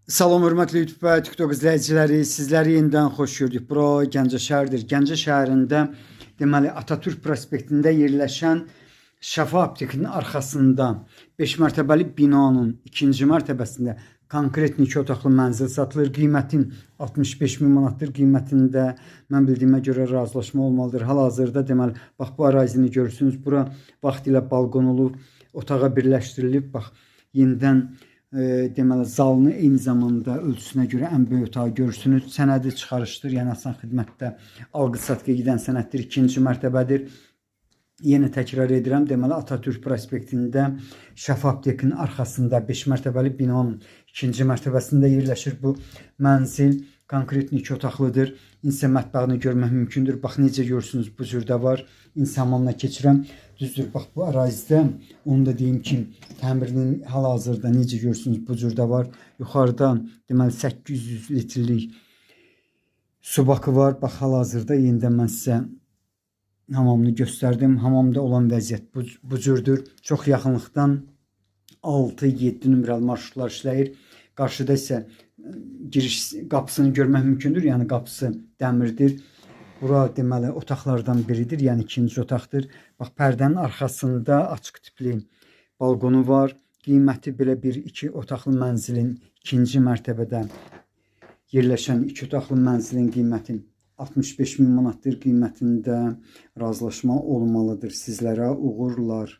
Salam, hörmətli YouTube və TikTok izləyiciləri, sizləri yenidən xoş gördük. Bura Gəncə şəhəridir. Gəncə şəhərində deməli Atatürk prospektində yerləşən Şəfa aptekinin arxasında 5 mərtəbəli binanın ikinci mərtəbəsində konkret 2 otaqlı mənzil satılır. Qiymətin 65 min manatdır. Qiymətində mən bildiyimə görə razılaşma olmalıdır. Hal-hazırda deməli bax bu ərazini görürsünüz. Bura vaxtilə balqon olub, otağa birləşdirilib. Bax yenidən deməli zalını eyni zamanda ölçüsünə görə ən böyük otağı görürsünüz. Sənədi çıxarışdır, yəni asan xidmətdə alqı-satqıya gedən sənəddir. İkinci mərtəbədir. Yenə təkrar edirəm, deməli Atatürk prospektində Şəfa aptekinin arxasında 5 mərtəbəli binanın ikinci mərtəbəsində yerləşir bu mənzil. Konkret 2 otaqlıdır. İnsan mətbəxini görmək mümkündür. Bax necə görürsünüz, bu cürdə var. İnsan hamamına keçirəm. Düzdür, bax bu ərazidə onu da deyim ki, təmirinin hal-hazırda necə görürsünüz, bu cürdə var. Yuxarıdan deməli 800 litrlik su bakı var. Bax hal-hazırda yenidən mən sizə hamamını göstərdim. Hamamda olan vəziyyət bu cürdür. Çox yaxınlıqdan 6-7 nömrəli marşrutlar işləyir. Qarşıda isə giriş qapısını görmək mümkündür. Yəni qapısı dəmirdir. Bura deməli otaqlardan biridir. Yəni ikinci otaqdır. Bax pərdənin arxasında açıq tipli balqonu var. Qiyməti belə bir 2 otaqlı mənzilin ikinci mərtəbədə yerləşən 2 otaqlı mənzilin qiyməti 65 min manatdır. Qiymətində razılaşma olmalıdır. Sizlərə uğurlar.